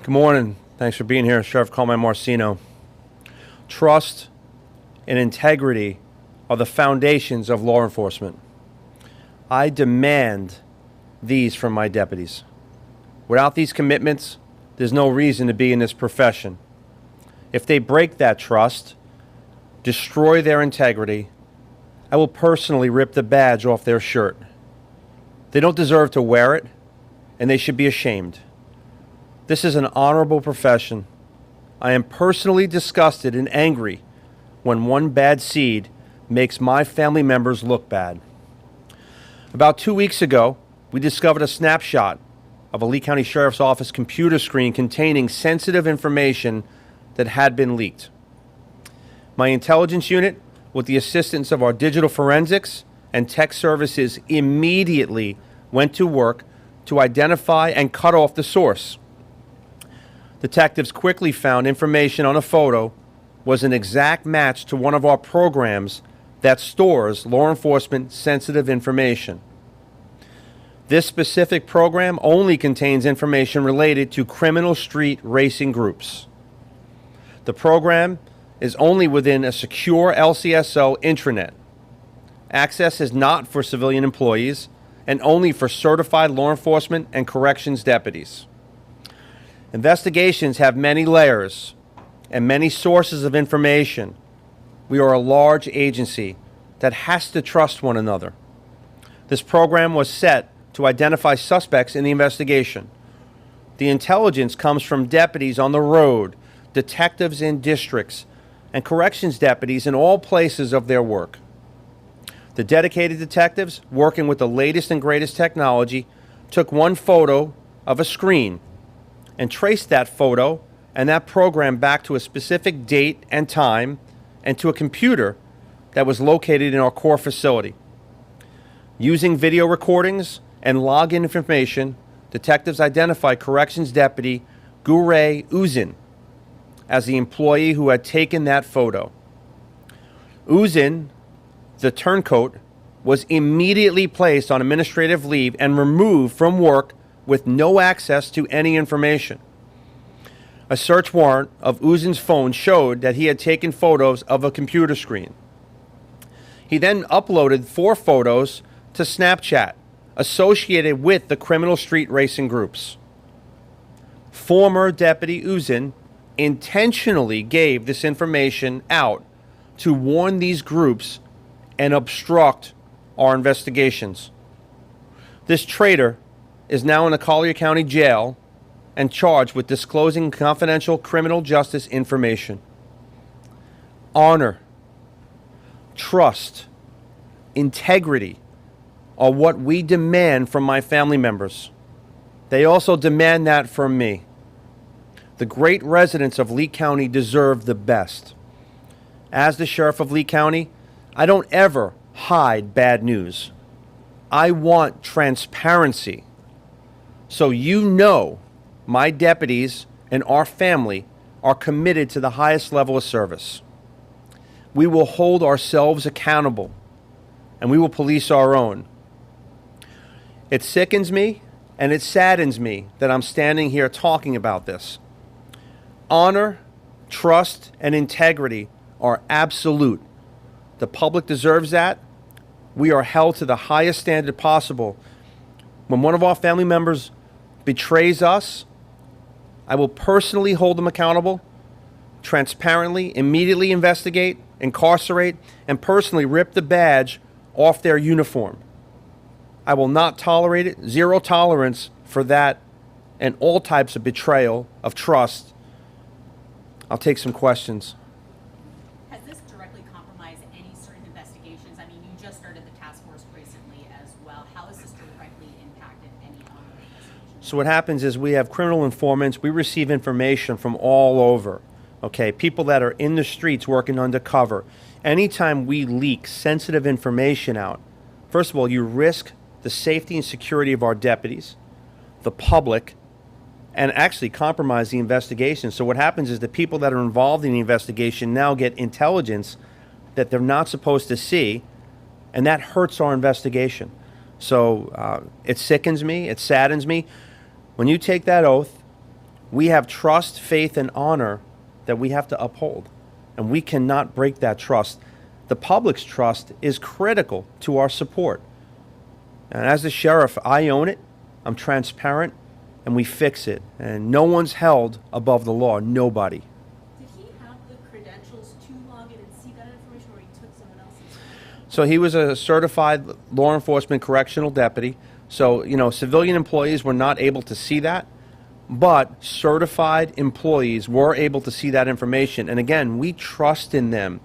Good morning. Thanks for being here, Sheriff Carmine Marceno. Trust and integrity are the foundations of law enforcement. I demand these from my deputies. Without these commitments, there's no reason to be in this profession. If they break that trust, destroy their integrity, I will personally rip the badge off their shirt. They don't deserve to wear it, and they should be ashamed. This is an honorable profession. I am personally disgusted and angry when one bad seed makes my family members look bad. About 2 weeks ago, we discovered a snapshot of a Lee County Sheriff's Office computer screen containing sensitive information that had been leaked. My intelligence unit, with the assistance of our digital forensics and tech services, immediately went to work to identify and cut off the source. Detectives quickly found information on a photo was an exact match to one of our programs that stores law enforcement sensitive information. This specific program only contains information related to criminal street racing groups. The program is only within a secure LCSO intranet. Access is not for civilian employees and only for certified law enforcement and corrections deputies. Investigations have many layers and many sources of information. We are a large agency that has to trust one another. This program was set to identify suspects in the investigation. The intelligence comes from deputies on the road, detectives in districts, and corrections deputies in all places of their work. The dedicated detectives, working with the latest and greatest technology, took one photo of a screen and traced that photo and that program back to a specific date and time and to a computer that was located in our core facility. Using video recordings and login information, detectives identified corrections deputy Gure Uzin as the employee who had taken that photo. Uzin, the turncoat, was immediately placed on administrative leave and removed from work with no access to any information. A search warrant of Uzin's phone showed that he had taken photos of a computer screen. He then uploaded 4 photos to Snapchat associated with the criminal street racing groups. Former Deputy Uzin intentionally gave this information out to warn these groups and obstruct our investigations. This traitor is now in the Collier County Jail and charged with disclosing confidential criminal justice information. Honor, trust, integrity are what we demand from my family members. They also demand that from me. The great residents of Lee County deserve the best. As the Sheriff of Lee County, I don't ever hide bad news. I want transparency. So you know my deputies and our family are committed to the highest level of service. We will hold ourselves accountable, and we will police our own. It sickens me and it saddens me that I'm standing here talking about this. Honor, trust, and integrity are absolute. The public deserves that. We are held to the highest standard possible. When one of our family members betrays us, I will personally hold them accountable, transparently, immediately investigate, incarcerate, and personally rip the badge off their uniform. I will not tolerate it. Zero tolerance for that and all types of betrayal of trust. I'll take some questions. Has this directly compromised any certain investigations? I mean, you just started the task force recently as well. How has this directly impacted any ongoing investigations? So what happens is we have criminal informants. We receive information from all over. Okay, people that are in the streets working undercover. Anytime we leak sensitive information out, first of all, you risk the safety and security of our deputies, the public, and actually compromise the investigation. So what happens is the people that are involved in the investigation now get intelligence that they're not supposed to see, and that hurts our investigation. So it sickens me, it saddens me. When you take that oath, We have trust, faith, and honor that we have to uphold, and we cannot break that trust. The public's trust is critical to our support. And as the sheriff, I own it, I'm transparent, and we fix it. And no one's held above the law, nobody. Did he have the credentials to log in and see that information, or he took someone else's? So he was a certified law enforcement correctional deputy. So, civilian employees were not able to see that, but certified employees were able to see that information. And again, we trust in them.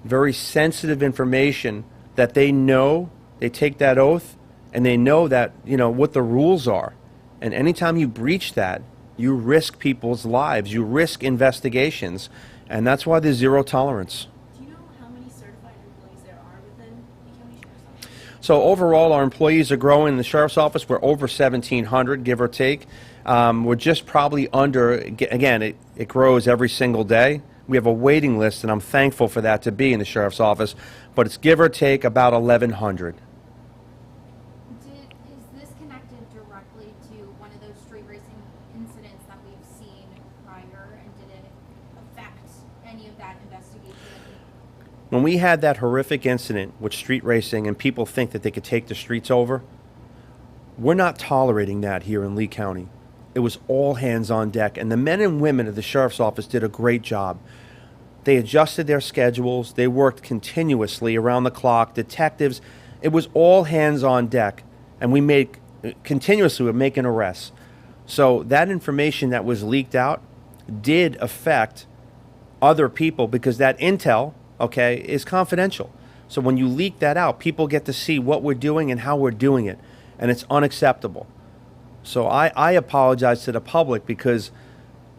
Very sensitive information that they know, they take that oath, and they know that, what the rules are. And anytime you breach that, you risk people's lives, you risk investigations, and that's why there's zero tolerance. Do you know how many certified employees there are within the county sheriff's office? So overall, our employees are growing. In the sheriff's office, we're over 1,700, give or take. We're just probably under, again, it grows every single day. We have a waiting list, and I'm thankful for that to be in the sheriff's office, but it's give or take about 1,100. Is this connected directly to one of those street racing incidents that we've seen prior, and did it affect any of that investigation? When we had that horrific incident with street racing and people think that they could take the streets over, we're not tolerating that here in Lee County. It was all hands on deck, and the men and women of the sheriff's office did a great job. They adjusted their schedules. They worked continuously around the clock. Detectives, it was all hands on deck, and we we're making arrests. So that information that was leaked out did affect other people because that intel, is confidential. So when you leak that out, people get to see what we're doing and how we're doing it, and it's unacceptable. So I apologize to the public because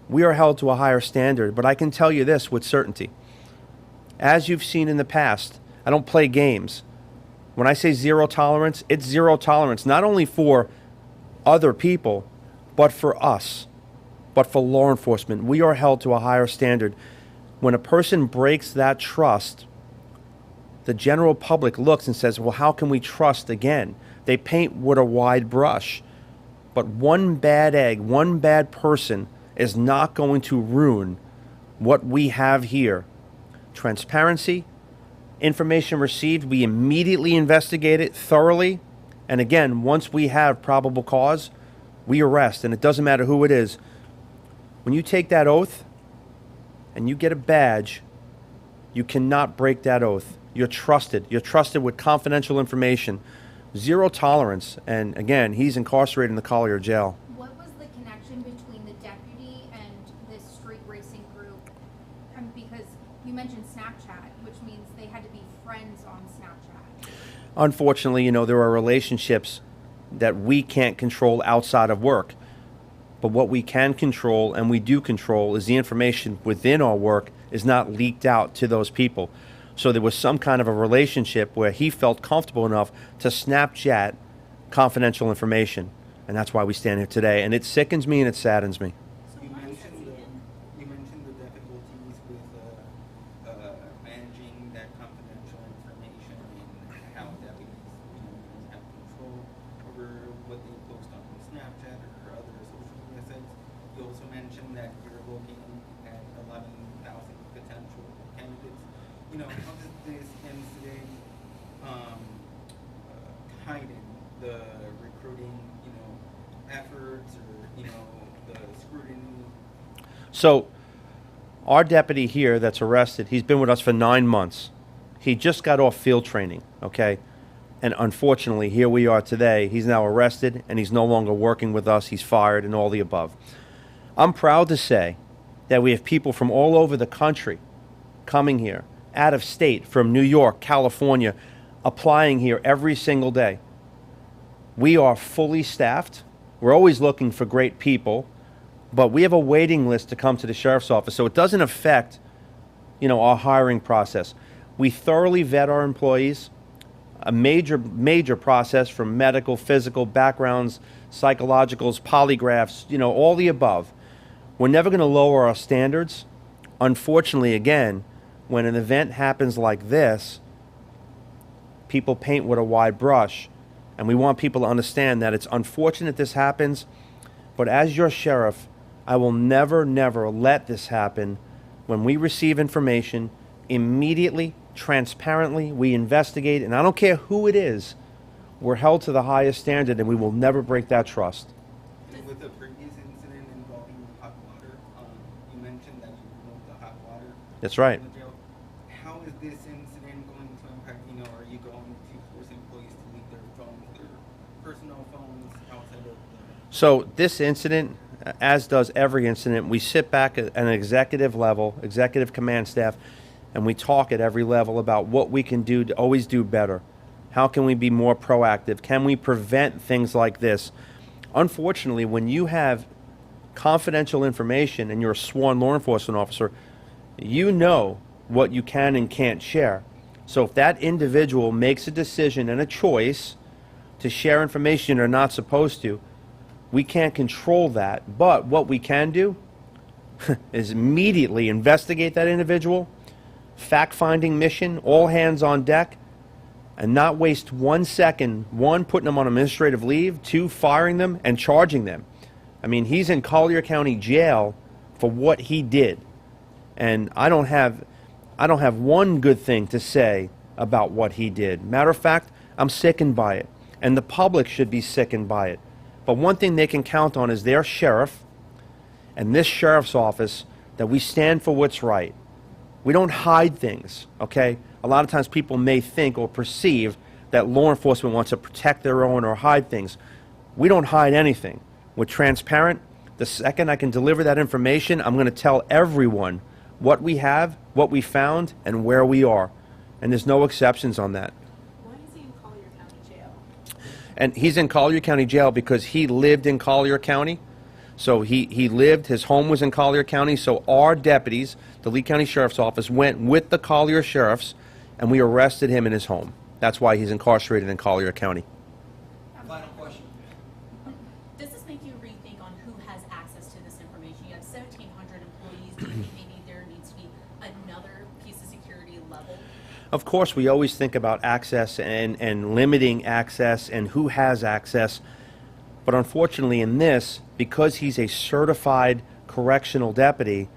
we are held to a higher standard, but I can tell you this with certainty. As you've seen in the past, I don't play games. When I say zero tolerance, it's zero tolerance, not only for other people, but for us, but for law enforcement. We are held to a higher standard. When a person breaks that trust, the general public looks and says, well, how can we trust again? They paint with a wide brush. But one bad egg, one bad person is not going to ruin what we have here. Transparency, information received, we immediately investigate it thoroughly. And again, once we have probable cause, we arrest, and it doesn't matter who it is. When you take that oath and you get a badge, you cannot break that oath. You're trusted. You're trusted with confidential information. Zero tolerance, and again, he's incarcerated in the Collier jail. What was the connection between the deputy and this street racing group? Because you mentioned Snapchat, which means they had to be friends on Snapchat. Unfortunately, there are relationships that we can't control outside of work. But what we can control, and we do control, is the information within our work is not leaked out to those people. So there was some kind of a relationship where he felt comfortable enough to Snapchat confidential information. And that's why we stand here today. And it sickens me and it saddens me. So You why has mentioned he the, been? you mentioned the difficulties with managing that confidential information and how deputies, have control over what they post on Snapchat or other social media sites. You also mentioned that you're looking at 11,000 potential candidates. How does this incident heighten the recruiting, efforts or, the scrutiny? So our deputy here that's arrested, he's been with us for 9 months. He just got off field training, okay? And unfortunately, here we are today. He's now arrested, and he's no longer working with us. He's fired and all the above. I'm proud to say that we have people from all over the country coming here, out of state, from New York, California, applying here every single day. We are fully staffed. We're always looking for great people, but we have a waiting list to come to the sheriff's office, so it doesn't affect, our hiring process. We thoroughly vet our employees, a major process from medical, physical backgrounds, psychologicals, polygraphs, all the above. We're never going to lower our standards. Unfortunately, again, when an event happens like this, people paint with a wide brush, and we want people to understand that it's unfortunate this happens, but as your sheriff, I will never, never let this happen. When we receive information, immediately, transparently, we investigate, and I don't care who it is, we're held to the highest standard, and we will never break that trust. With the previous incident involving hot water, you mentioned that you removed the hot water. That's right. from the jail. How is this incident going to impact, are you going to force employees to leave their phones, their personal phones outside of the... So this incident, as does every incident, we sit back at an executive level, executive command staff, and we talk at every level about what we can do to always do better. How can we be more proactive? Can we prevent things like this? Unfortunately, when you have confidential information and you're a sworn law enforcement officer, you know what you can and can't share. So if that individual makes a decision and a choice to share information they're not supposed to, we can't control that. But what we can do is immediately investigate that individual, fact-finding mission, all hands on deck, and not waste 1 second, one, putting them on administrative leave, two, firing them and charging them. I mean, he's in Collier County Jail for what he did. And I don't have one good thing to say about what he did. Matter of fact, I'm sickened by it. And the public should be sickened by it. But one thing they can count on is their sheriff and this sheriff's office, that we stand for what's right. We don't hide things, okay? A lot of times people may think or perceive that law enforcement wants to protect their own or hide things. We don't hide anything. We're transparent. The second I can deliver that information, I'm going to tell everyone what we have, what we found, and where we are. And there's no exceptions on that. Why is he in Collier County Jail? And he's in Collier County Jail because he lived in Collier County. So he lived, his home was in Collier County. So our deputies, the Lee County Sheriff's Office, went with the Collier Sheriffs, and we arrested him in his home. That's why he's incarcerated in Collier County. Final question. Does this make you rethink on who has access to this information? You have 1,700 employees. Do you think maybe there needs to be another piece of security level? Of course, we always think about access and limiting access and who has access. But unfortunately in this, because he's a certified correctional deputy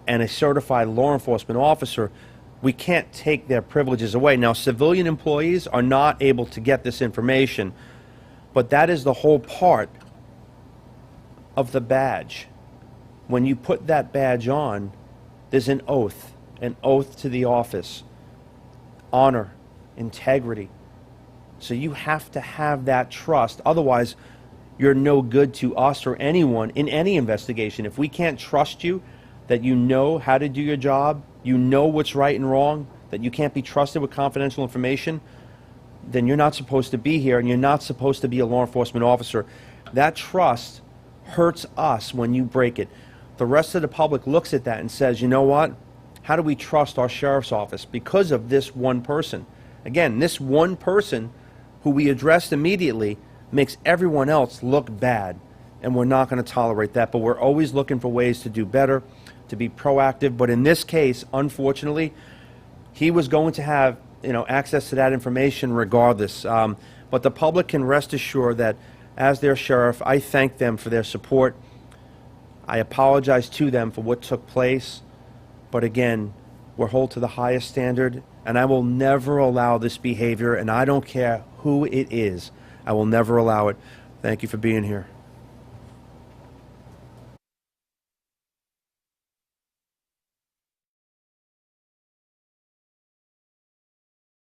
and a certified law enforcement officer, we can't take their privileges away. Now, civilian employees are not able to get this information, but that is the whole part of the badge. When you put that badge on, there's an oath to the office, honor, integrity. So you have to have that trust. Otherwise, you're no good to us or anyone in any investigation. If we can't trust you, that you know how to do your job, you know what's right and wrong, that you can't be trusted with confidential information, then you're not supposed to be here and you're not supposed to be a law enforcement officer. That trust hurts us when you break it. The rest of the public looks at that and says, you know what? How do we trust our sheriff's office? Because of this one person. Again, this one person who we addressed immediately makes everyone else look bad, and we're not going to tolerate that. But we're always looking for ways to do better, to be proactive. But in this case, unfortunately, he was going to have access to that information regardless. But the public can rest assured that as their sheriff, I thank them for their support. I apologize to them for what took place. But again, we're held to the highest standard, and I will never allow this behavior, and I don't care who it is. I will never allow it. Thank you for being here.